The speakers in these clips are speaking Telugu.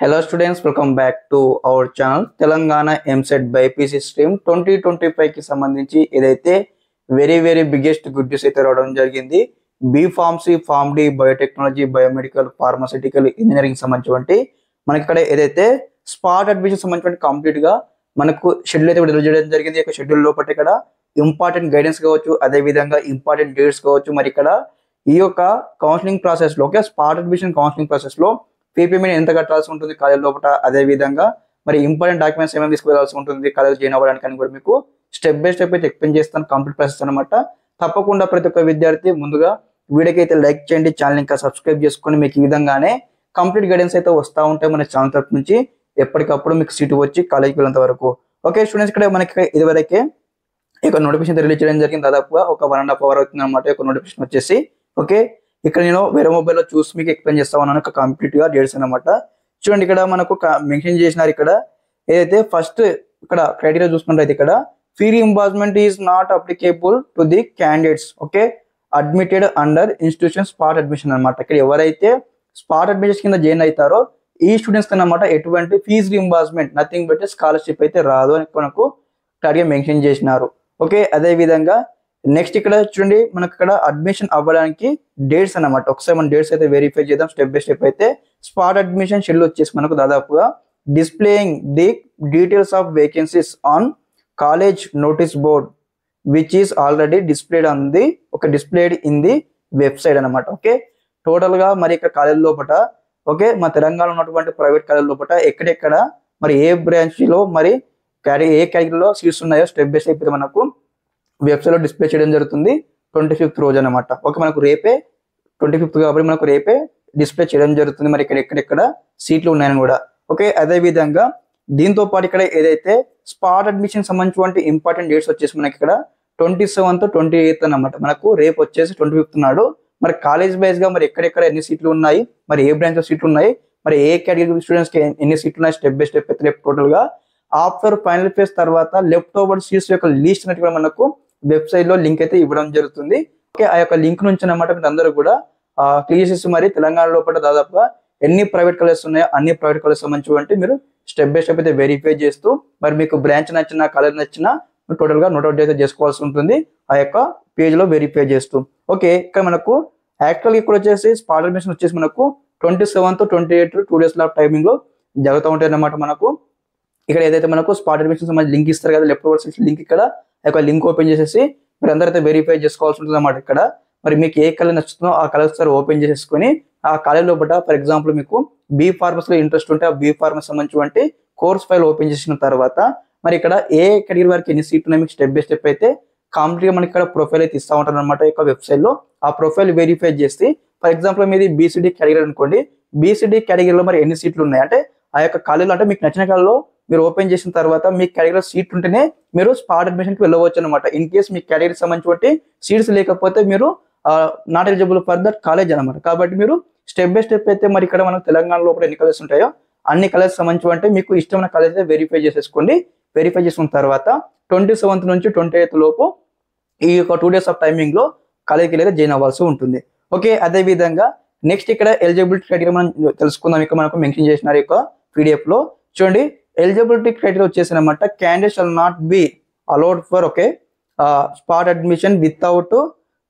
Hello students, welcome back to our channel Telangana MSET BIPC stream 2025 కి సంబంధించి ఏదైతే వెరీ బిగ్గెస్ట్ గుడ్ న్యూస్ అయితే రావడం జరిగింది. B pharmacy, pharm D, biotechnology, biomedical, pharmaceutical engineering సంబంధించి మనకి ఇక్కడ ఏదైతే స్పాట్ అడ్మిషన్ సంబంధించి కంప్లీట్ గా మనకు షెడ్యూల్ అయితే రిలీజ్ చేయడం జరిగింది. ఈ షెడ్యూల్ లోపల ఇక్కడ ఇంపార్టెంట్ గైడెన్స్ కావచ్చు, అదే విధంగా ఇంపార్టెంట్ డేట్స్ కావచ్చు, మరి ఇక్కడ ఈ యొక్క కౌన్సిలింగ్ ప్రాసెస్ లో స్పాట్ అడ్మిషన్ కౌన్సిలింగ్ ప్రాసెస్ లో ఫీ పేమెంట్ ఎంత కట్టాల్సి ఉంటుంది కాలేజ్ లోపల, అదే విధంగా మరి ఇంపార్టెంట్ డాక్యుమెంట్స్ ఏమేమి తీసుకువెళ్ళాల్సి ఉంటుంది కాలేజ్ జాయిన్ అవ్వడానికి అని కూడా మీకు స్టెప్ బై స్టెప్ అయితే ఎక్స్ప్లెయిన్ చేస్తాను. కంప్లీట్ ప్రాసెస్ అనమాట. తప్పకుండా ప్రతి ఒక్క విద్యార్థి ముందుగా వీడియోకి అయితే లైక్ చేయండి, ఛానల్ ఇంకా సబ్స్క్రైబ్ చేసుకొని మీకు ఈ విధంగానే కంప్లీట్ గైడెన్స్ అయితే వస్తూ ఉంటాయి మన ఛానల్ తరఫు నుంచి. ఎప్పటికప్పుడు మీకు సీటు వచ్చి కాలేజ్కి వెళ్ళేంత వరకు. ఓకే స్టూడెంట్స్, ఇక్కడ మనకి ఇదివరకే ఇక నోటిఫికేషన్ రిలీజ్ చేయడం జరిగింది. దాదాపుగా ఒక 1.5 hour అవుతుంది అనమాట ఒక నోటిఫికేషన్ వచ్చేసి. ఓకే, ఇక్కడ నేను వేరే మొబైల్లో చూసి మీకు ఎక్స్ప్లెయిన్ చేస్తా ఉన్నాను కంప్లీట్ గా డేట్స్ అనమాట. చూడండి, ఇక్కడ మనకు మెన్షన్ చేసినారు. ఇక్కడ ఏదైతే ఫస్ట్ ఇక్కడ క్రైటీరియా చూసుకుంటే అయితే ఇక్కడ fee reimbursement is not applicable to the candidates okay admitted under institution spot admission అనమాట. ఇక్కడ ఎవరైతే స్పాట్ అడ్మిషన్ కింద జాయిన్ అవుతారో ఈ స్టూడెంట్స్ అన్నమాట ఎటువంటి fee reimbursement nothing but scholarship అయితే రాదు అని మనకు క్లియర్గా మెన్షన్ చేసినారు. ఓకే, అదే విధంగా నెక్స్ట్ ఇక్కడ చూడండి, మనకు ఇక్కడ అడ్మిషన్ అవ్వడానికి డేట్స్ అన్నమాట. ఒకసారి మనం డేట్స్ అయితే వెరిఫై చేద్దాం స్టెప్ బై స్టెప్. అయితే స్పాట్ అడ్మిషన్ షెడ్యూల్ వచ్చేసి మనకు దాదాపుగా displaying the details of vacancies on college notice board which is already displayed on the displayed in the website అనమాట. ఓకే, టోటల్ గా మరి ఇక్కడ కాలేజ్ లోపల ఓకే మన తెలంగాణలో ఉన్నటువంటి ప్రైవేట్ కాలేజ్ లోపల ఎక్కడెక్కడ మరి ఏ బ్రాంచ్ లో మరి ఏ కేటగిరీలో సీట్స్ ఉన్నాయో స్టెప్ బై స్టెప్ మనకు వెబ్సైట్ లో డిస్ప్లే చేయడం జరుగుతుంది 25th రోజు అనమాట. ఓకే, మనకు రేపే 25th కాబట్టి మనకు రేపే డిస్ప్లే చేయడం జరుగుతుంది మరి ఇక్కడ ఎక్కడెక్కడ సీట్లు ఉన్నాయని కూడా. ఓకే, అదే విధంగా దీంతో పాటు ఇక్కడ ఏదైతే స్పాట్ అడ్మిషన్ సంబంధించిన ఇంపార్టెంట్ డేట్స్ వచ్చేసి మనకి ఇక్కడ 27th 28th అనమాట. మనకు రేపు వచ్చేసి 25th నాడు మరి కాలేజ్ వైజ్ గా మరి ఎక్కడెక్కడ ఎన్ని సీట్లు ఉన్నాయి, మరి ఏ బ్రాంచ్ లో సీట్లు ఉన్నాయి, మరి ఏ కేటగిరీ స్టూడెంట్స్ కి ఎన్ని సీట్లు ఉన్నాయి స్టెప్ బై స్టెప్ అయితే టోటల్ గా ఆఫ్టర్ ఫైనల్ ఫేజ్ తర్వాత లెఫ్ట్ ఓవర్ సీట్స్ యొక్క లిస్ట్ అనేది మనకు వెబ్సైట్ లో లింక్ అయితే ఇవ్వడం జరుగుతుంది. ఓకే, ఆ యొక్క లింక్ నుంచి అన్నమాట మీరు అందరూ కూడా క్లియర్ చేసి మరి తెలంగాణ లోపల దాదాపుగా ఎన్ని ప్రైవేట్ కాలేజెస్ ఉన్నాయో అన్ని ప్రైవేట్ కాలేజ్ సంబంధించి మీరు స్టెప్ బై స్టెప్ అయితే వెరిఫై చేస్తూ మరి మీకు బ్రాంచ్ నచ్చిన కాలేజ్ నచ్చిన టోటల్ గా నోట్అవుట్ అయితే చేసుకోవాల్సి ఉంటుంది ఆ యొక్క పేజ్ లో వెరిఫై చేస్తూ. ఓకే, ఇక్కడ మనకు యాక్చువల్గా ఇక్కడ వచ్చేసి స్పాట్ అడ్మిషన్ వచ్చేసి మనకు 27th 28th 2 days టైమింగ్ లో జరుగుతూ ఉంటాయి అన్నమాట. మనకు ఇక్కడ ఏదైతే మనకు స్పాట్ అడ్మిషన్ సంబంధించి లింక్ ఇస్తారు కదా లెఫ్ట్ ఓవర్ సీట్స్ లింక్, ఇక్కడ లింక్ ఓపెన్ చేసేసి మీరు అందరైతే వెరిఫై చేసుకోవాల్సి ఉంటుంది అన్నమాట. ఇక్కడ మరి మీకు ఏ కలర్ నచ్చుతుందో ఆ కలర్ సార్ ఓపెన్ చేసేసుకొని ఆ కాలేజ్ లోపల ఫర్ ఎగ్జాంపుల్ మీకు బి ఫార్మసీలో ఇంట్రెస్ట్ ఉంటే ఆ బి ఫార్మసీ సంబంధించి కోర్స్ ఫైల్ ఓపెన్ చేసిన తర్వాత మరి ఇక్కడ ఏ కేటగిరీ వరకు ఎన్ని సీట్లు ఉన్నాయి మీకు స్టెప్ బై స్టెప్ అయితే కంప్లీట్ గా మనకి ఇక్కడ ప్రొఫైల్ అయితే ఇస్తూ ఉంటారు అనమాట. ఈ యొక్క వెబ్సైట్ లో ఆ ప్రొఫైల్ వెరిఫై చేసి ఫర్ ఎగ్జాంపుల్ మీది బీసీడీ కేటగిరీ అనుకోండి, బీసీడీ కేటగిరీలో మరి ఎన్ని సీట్లు ఉన్నాయి అంటే ఆ యొక్క కాలేజీలో అంటే మీకు నచ్చిన కాలేజీలో మీరు ఓపెన్ చేసిన తర్వాత మీ కేటగిరీలో సీట్ ఉంటేనే మీరు స్పాట్ అడ్మిషన్ కి వెళ్ళవచ్చు అనమాట. ఇన్ కేసు మీ కేటగిరీకి సంబంధించి సీట్స్ లేకపోతే మీరు not eligible for that college అనమాట. కాబట్టి మీరు స్టెప్ బై స్టెప్ అయితే మరి ఇక్కడ మనకు తెలంగాణ లోపల ఎన్ని కాలేజెస్ ఉంటాయో అన్ని కాలేజ్ సంబంధించి మీకు ఇష్టమైన కాలేజ్ అయితే వెరిఫై చేసేసుకోండి. వెరిఫై చేసుకున్న తర్వాత 27th నుంచి 28th లోపు ఈ యొక్క 2 days టైమింగ్ లో కాలేజ్కి వెళ్ళి జాయిన్ అవ్వాల్సి ఉంటుంది. ఓకే, అదే విధంగా నెక్స్ట్ ఇక్కడ ఎలిజిబిలిటీ క్రైటీరియా మనం తెలుసుకుందాం. ఇక్కడ మనకు మెన్షన్ చేసినారు యొక్క PDF లో. చూడండి, ఎలిజిబిలిటీ క్రైటీరియా వచ్చేసి అనమాట candidate shall not be allowed for spot admission without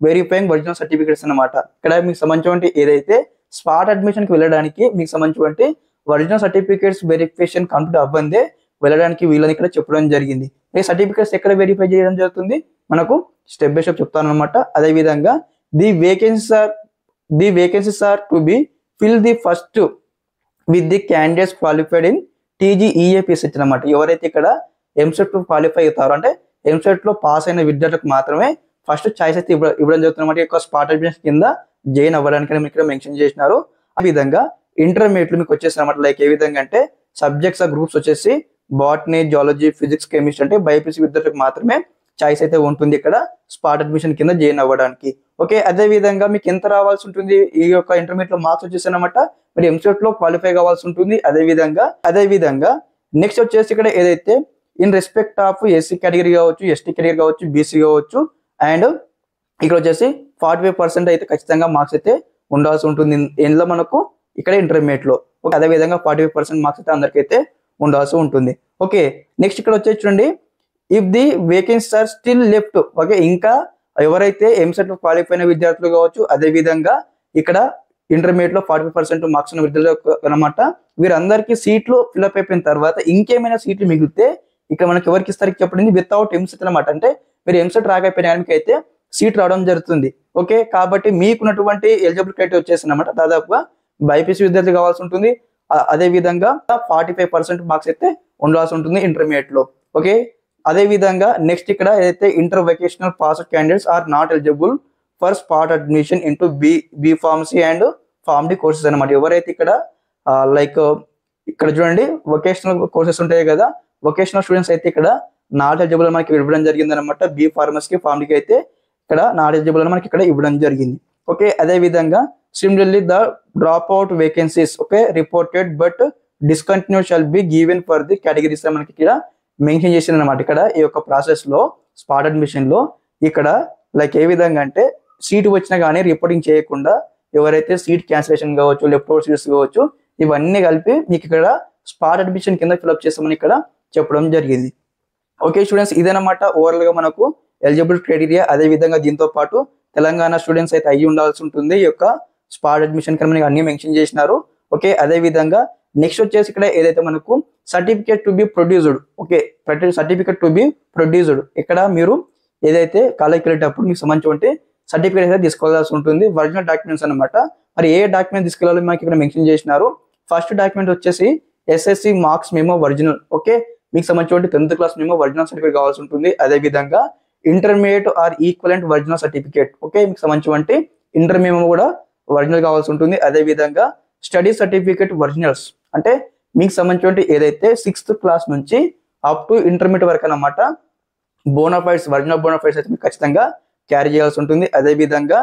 verifying original certificates అనమాట. ఇక్కడ మీకు సంబంధించి ఏదైతే స్పాట్ అడ్మిషన్ కి వెళ్ళడానికి మీకు సంబంధించి ఒరిజినల్ సర్టిఫికేట్స్ వెరిఫికేషన్ కంప్లీట్ అవ్వందే వెళ్ళడానికి వీళ్ళని ఇక్కడ చెప్పడం జరిగింది. ఈ సర్టిఫికేట్స్ ఎక్కడ వెరిఫై చేయడం జరుగుతుంది మనకు స్టెప్ బై స్టెప్ చెప్తాను అనమాట. అదే విధంగా the vacancies are to be filled first with the candidates qualified in TGEAPSH అనమాట. ఎవరైతే ఇక్కడ ఎంసెట్ క్వాలిఫై అవుతారో అంటే ఎంసెట్ లో పాస్ అయిన విద్యార్థులకు మాత్రమే ఫస్ట్ ఛాయిస్ అయితే ఇవ్వడం జరుగుతుంది అనమాట. యొక్క స్పాట్ అడ్మిషన్ కింద జాయిన్ అవ్వడానికి ఇక్కడ మెన్షన్ చేసినారు. ఆ విధంగా ఇంటర్మీడియట్ మీకు వచ్చేసి అనమాట లైక్ ఏ విధంగా అంటే సబ్జెక్ట్స్ గ్రూప్స్ వచ్చేసి బాటనీ, జువాలజీ, ఫిజిక్స్, కెమిస్ట్రీ అంటే బైపీసీ విద్యార్థులకు మాత్రమే చాయిస్ అయితే ఉంటుంది ఇక్కడ స్పాట్ అడ్మిషన్ కింద జాయిన్ అవ్వడానికి. ఓకే, అదే విధంగా మీకు ఎంత రావాల్సి ఉంటుంది ఈ యొక్క ఇంటర్మీడియట్ లో మార్క్స్ వచ్చేసి అనమాట మీరు ఎంసెట్ లో క్వాలిఫై కావాల్సి ఉంటుంది. అదే విధంగా నెక్స్ట్ వచ్చేసి ఇక్కడ ఏదైతే in respect of SC category కావచ్చు, ఎస్టీ కేటగిరీ కావచ్చు, బీసీ కావచ్చు అండ్ ఇక్కడ వచ్చేసి 45% అయితే ఖచ్చితంగా మార్క్స్ అయితే ఉండాల్సి ఉంటుంది ఇందులో మనకు ఇక్కడ ఇంటర్మీడియట్ లో. ఓకే, అదేవిధంగా 45% మార్క్స్ అయితే అందరికైతే ఉండాల్సి ఉంటుంది. ఓకే, నెక్స్ట్ ఇక్కడ వచ్చేసి చూడండి, if the vacancies are still left, okay, ఇంకా ఎవరైతే ఎంసెట్ క్వాలిఫై అయిన విద్యార్థులు కావచ్చు, అదేవిధంగా ఇక్కడ ఇంటర్మీడియట్ లో 45% మార్క్స్ ఉన్న విద్యార్థులు అనమాట, వీరందరికీ సీట్లు ఫిల్అప్ అయిపోయిన తర్వాత ఇంకేమైనా సీట్లు మిగిలితే ఇక్కడ మనకి ఎవరికి ఇస్తారు చెప్పండి, వితౌట్ ఎంసెట్ అనమాట. అంటే మీరు ఎంసెట్ రాకపోయినా మీకు అయితే సీట్ రావడం జరుగుతుంది. ఓకే, కాబట్టి మీకున్నటువంటి ఎలిజిబుల్ క్రైటీరియా వచ్చేసి అనమాట దాదాపుగా బైపీసీ విద్యార్థి కావాల్సి ఉంటుంది. అదే విధంగా 45% మార్క్స్ అయితే ఉండాల్సి ఉంటుంది ఇంటర్మీడియట్ లో. ఓకే, అదే విధంగా నెక్స్ట్ ఇక్కడ ఏదైతే inter vocational pass candidates are not eligible for spot admission into B pharmacy and pharm D courses అనమాట. ఎవరైతే ఇక్కడ లైక్ ఇక్కడ చూడండి వొకేషనల్ కోర్సెస్ ఉంటాయి కదా, వొకేషనల్ స్టూడెంట్స్ అయితే ఇక్కడ నాట్ ఎలిజిబుల్ మనకి ఇవ్వడం జరిగింది అనమాట. బి ఫార్మసీకి ఫార్మ్ డికి అయితే ఇక్కడ నాట్ ఎలిజిబుల్ అని మనకి ఇక్కడ ఇవ్వడం జరిగింది. ఓకే, అదే విధంగా similarly the drop out vacancies okay reported but discontinue shall be given for the categories మనకి ఇక్కడ మెన్షన్ చేసింది అనమాట. ఇక్కడ ఈ యొక్క ప్రాసెస్ లో స్పాట్ అడ్మిషన్ లో ఇక్కడ లైక్ ఏ విధంగా అంటే సీట్ వచ్చినా కానీ రిపోర్టింగ్ చేయకుండా ఎవరైతే సీట్ క్యాన్సిలేషన్ కావచ్చు, లెఫ్ట్ అవుట్ సీట్స్ కావచ్చు, ఇవన్నీ కలిపి మీకు ఇక్కడ స్పాట్ అడ్మిషన్ కింద ఫిల్అప్ చేస్తామని ఇక్కడ చెప్పడం జరిగింది. ఓకే స్టూడెంట్స్, ఇదేనమాట ఓవరాల్ గా మనకు ఎలిజిబుల్ క్రైటీరియా. అదే విధంగా దీంతో పాటు తెలంగాణ స్టూడెంట్స్ అయితే అయ్యి ఉండాల్సి ఉంటుంది. ఈ యొక్క స్పాట్ అడ్మిషన్ కింద మనకి అన్ని మెన్షన్ చేసినారు. ఓకే, అదే విధంగా నెక్స్ట్ వచ్చేసి ఇక్కడ ఏదైతే మనకు certificate to be produced, okay certificate to be produced, ఇక్కడ మీరు ఏదైతే కాలేజ్కి వెళ్ళేటప్పుడు మీకు సంబంధించి సర్టిఫికేట్ అయితే తీసుకోవాల్సి ఉంటుంది. ఒరిజినల్ డాక్యుమెంట్స్ అనమాట. మరి ఏ డాక్యుమెంట్ తీసుకెళ్ళాలో మనకి ఇక్కడ మెన్షన్ చేసినారు. ఫస్ట్ డాక్యుమెంట్ వచ్చేసి SSC marks memo original, okay మీకు సంబంధించి 10th class memo original certificate కావాల్సి ఉంటుంది. అదే విధంగా intermediate or equivalent original certificate, okay మీకు సంబంధించి ఇంటర్ మెమో కూడా ఒరిజినల్ కావాల్సి ఉంటుంది. అదే విధంగా స్టడీ సర్టిఫికేట్ ఒరిజినల్స్, అంటే మీకు సంబంధించి ఏదైతే 6th క్లాస్ నుంచి అప్ టు ఇంటర్మీడియట్ వరకు అనమాట బోనాఫైడ్స్ ఒరిజినల్ బోనాఫైడ్స్ అయితే మీకు ఖచ్చితంగా క్యారీ చేయాల్సి ఉంటుంది. అదే విధంగా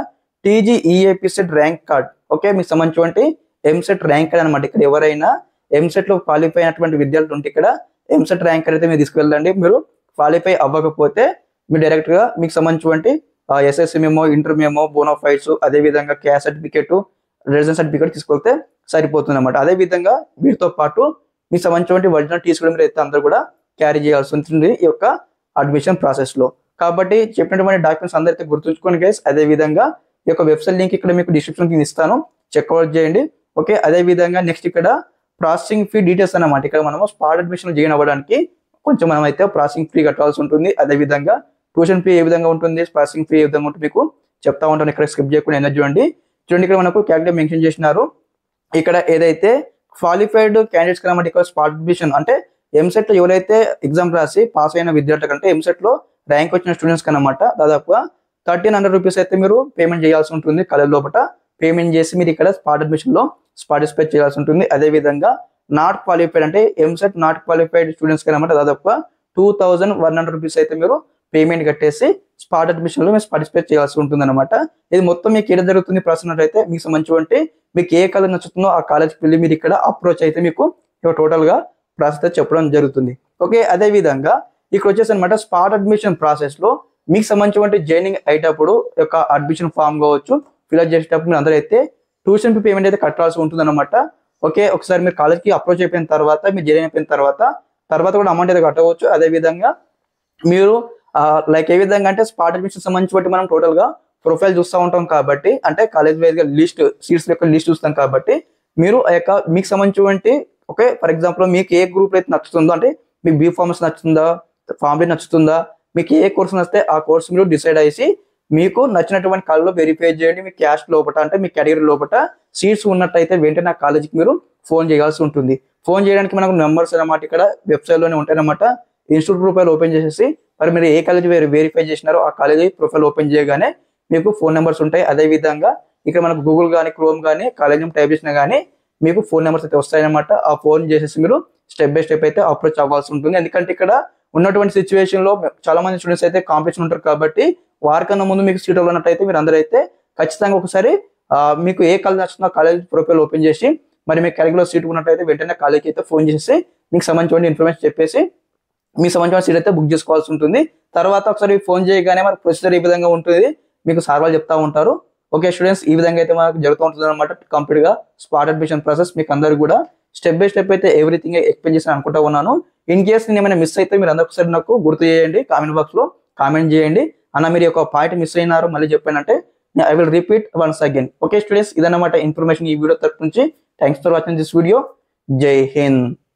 టీజీఈఏపీ సెట్ ర్యాంక్ కార్డ్, ఓకే మీకు సంబంధించి ఎంసెట్ ర్యాంక్ కార్డ్ అనమాట. ఇక్కడ ఎవరైనా ఎంసెట్ లో క్వాలిఫై అయినటువంటి విద్యార్థులు ఉంటే ఇక్కడ ఎంసెట్ ర్యాంక్ కార్డ్ అయితే మీరు తీసుకువెళ్ళండి. మీరు క్వాలిఫై అవ్వకపోతే మీరు డైరెక్ట్ గా మీకు సంబంధించి SSC memo, inter memo, bonafides, అదే విధంగా క్యాస్ట్ సర్టిఫికేట్, రెసిడెన్స్ సర్టిఫికేట్ తీసుకెళ్తే సరిపోతుంది అనమాట. అదే విధంగా వీటితో పాటు మీకు సంబంధించి ఒరిజినల్ తీసుకుని మీరు అయితే అందరూ కూడా క్యారీ చేయాల్సి ఉంటుంది ఈ యొక్క అడ్మిషన్ ప్రాసెస్ లో. కాబట్టి చెప్పినటువంటి డాక్యుమెంట్స్ అందరైతే గుర్తుంచుకోండి గైస్. అదే విధంగా ఈ యొక్క వెబ్సైట్ లింక్ ఇక్కడ మీకు డిస్క్రిప్షన్ కింద ఇస్తాను, చెక్అవుట్ చేయండి. ఓకే, అదే విధంగా నెక్స్ట్ ఇక్కడ ప్రాసెసింగ్ ఫీ డీటెయిల్స్ అన్నమాట. ఇక్కడ మనము స్పాట్ అడ్మిషన్ జాయిన్ అవ్వడానికి కొంచెం మనం అయితే ప్రాసెసింగ్ ఫీ కట్టాల్సి ఉంటుంది. అదే విధంగా ట్యూషన్ ఫీ ఏ విధంగా ఉంటుంది, ప్రాసెసింగ్ ఫీ ఏ విధంగా ఉంటుంది మీకు చెప్తా ఉంటాను. ఇక్కడ స్కిప్ చేయకుండా ఎనర్జీ చూడండి. ఇక్కడ మనకు క్యాలిక్యులేట్ మెన్షన్ చేసినారు. ఇక్కడ ఏదైతే క్వాలిఫైడ్ క్యాండిడేట్స్ కనమాట ఇక్కడ స్పాట్ అడ్మిషన్ అంటే ఎంసెట్ లో ఎవరైతే ఎగ్జామ్ రాసి పాస్ అయిన విద్యార్థుల కంటే ఎంసెట్ లో ర్యాంక్ వచ్చిన స్టూడెంట్స్ కనమాట దాదాపుగా 1300 రూపీస్ అయితే మీరు పేమెంట్ చేయాల్సి ఉంటుంది. కాలేజ్ లోపల పేమెంట్ చేసి మీరు ఇక్కడ స్పాట్ అడ్మిషన్ లో పార్టిసిపేట్ చేయాల్సి ఉంటుంది. అదే విధంగా నాట్ క్వాలిఫైడ్ అంటే ఎంసెట్ నాట్ క్వాలిఫైడ్ స్టూడెంట్స్ కనమాట దాదాపుగా 2100 రూపీస్ అయితే మీరు పేమెంట్ కట్టేసి స్పాట్ అడ్మిషన్ లో మీరు పార్టిసిపేట్ చేయాల్సి ఉంటుంది అనమాట. ఇది మొత్తం మీకు ఏదో జరుగుతుంది ప్రాసెస్ అయితే మీకు సంబంధించి మీకు ఏ కాలేజ్ నచ్చుతుందో ఆ కాలేజ్కి వెళ్ళి మీరు ఇక్కడ అప్రోచ్ అయితే మీకు టోటల్ గా ప్రాసెస్ చెప్పడం జరుగుతుంది. ఓకే, అదే విధంగా ఇక్కడ వచ్చేసి అనమాట స్పాట్ అడ్మిషన్ ప్రాసెస్ లో మీకు సంబంధించి జాయినింగ్ అయ్యేటప్పుడు యొక్క అడ్మిషన్ ఫామ్ కావచ్చు ఫిల్అప్ చేసేటప్పుడు మీరు అందరూ అయితే ట్యూషన్ ఫీ పేమెంట్ అయితే కట్టాల్సి ఉంటుంది అనమాట. ఓకే, ఒకసారి మీరు కాలేజ్కి అప్రోచ్ అయిపోయిన తర్వాత మీరు జాయిన్ అయిపోయిన తర్వాత కూడా అమౌంట్ అయితే కట్టవచ్చు. అదే విధంగా మీరు లైక్ ఏ విధంగా అంటే స్పాట్ అడ్మిషన్ సంబంధించి మనం టోటల్ గా ప్రొఫైల్ చూస్తూ ఉంటాం కాబట్టి అంటే కాలేజ్ వైజ్ గా లిస్ట్ సీట్స్ యొక్క లిస్ట్ చూస్తాం కాబట్టి మీరు ఆ యొక్క మీకు సంబంధించి ఓకే ఫర్ ఎగ్జాంపుల్ మీకు ఏ గ్రూప్ అయితే నచ్చుతుందో అంటే మీకు బీ ఫార్మసీ నచ్చుతుందా, ఫార్మ్ డి నచ్చుతుందా, మీకు ఏ కోర్స్ నచ్చితే ఆ కోర్స్ మీరు డిసైడ్ అయ్యి మీకు నచ్చినటువంటి కాలేజ్లో వెరిఫై చేయండి. మీ క్యాస్ట్ లోపల అంటే మీ కేటగిరీ లోపల సీట్స్ ఉన్నట్టయితే వెంటనే ఆ కాలేజీకి మీరు ఫోన్ చేయాల్సి ఉంటుంది. ఫోన్ చేయడానికి మనకు నెంబర్స్ అన్నమాట ఇక్కడ వెబ్సైట్ లోనే ఉంటాయి అన్నమాట. ఇన్స్టిట్యూట్ ప్రొఫైల్ ఓపెన్ చేసేసి మరి మీరు ఏ కాలేజ్ వెరిఫై చేసినారో ఆ కాలేజీ ప్రొఫైల్ ఓపెన్ చేయగానే మీకు ఫోన్ నెంబర్స్ ఉంటాయి. అదే విధంగా ఇక్కడ మనకు గూగుల్ కానీ క్రోమ్ కానీ కాలేజ్ టైప్ చేసినా కానీ మీకు ఫోన్ నెంబర్స్ అయితే వస్తాయన్నమాట. ఆ ఫోన్ చేసేసి మీరు స్టెప్ బై స్టెప్ అయితే అప్రోచ్ అవ్వాల్సి ఉంటుంది. ఎందుకంటే ఇక్కడ ఉన్నటువంటి సిచ్యువేషన్ లో చాలా మంది స్టూడెంట్స్ అయితే కాంపిటీషన్ ఉంటారు కాబట్టి వారికన్నా ముందు మీకు సీట్ ఉన్నట్టయితే మీరు అందరూ అయితే ఖచ్చితంగా ఒకసారి మీకు ఏ కాలేజ్ నచ్చుతుందో కాలేజ్ ప్రొఫైల్ ఓపెన్ చేసి మరి మీకు కేటగిరీలో సీట్ ఉన్నట్టయితే వెంటనే కాలేజ్కి అయితే ఫోన్ చేసి మీకు సంబంధించిన ఇన్ఫర్మేషన్ చెప్పేసి మీకు సంబంధించిన సీట్ అయితే బుక్ చేసుకోవాల్సి ఉంటుంది. తర్వాత ఒకసారి ఫోన్ చేయగానే మరి ప్రొసీజర్ ఈ విధంగా ఉంటుంది మీకు సార్ వాళ్ళు చెప్తా ఉంటారు. ఓకే స్టూడెంట్స్, ఈ విధంగా అయితే మనకు జరుగుతూ ఉంటుంది అనమాట కంప్లీట్ గా స్పాట్ అడ్మిషన్ ప్రాసెస్. మీకు అందరు కూడా స్టెప్ బై స్టెప్ అయితే ఎవ్రీథింగ్ ఎక్స్ప్లెయిన్ చేసి అనుకుంటా ఉన్నాను. ఇన్ కేస్ నేను ఏమైనా మిస్ అయితే మీరు అందరూ ఒకసారి నాకు గుర్తు చేయండి, కామెంట్ బాక్స్ లో కామెంట్ చేయండి. అన్న మీరు ఒక పాయింట్ మిస్ అయినారు మళ్ళీ చెప్పానంటే I will repeat once again. Okay students, ఇదన్నమాట ఇన్ఫర్మేషన్ ఈ వీడియో తరపు నుంచి. Thanks for watching this video. జై హింద్.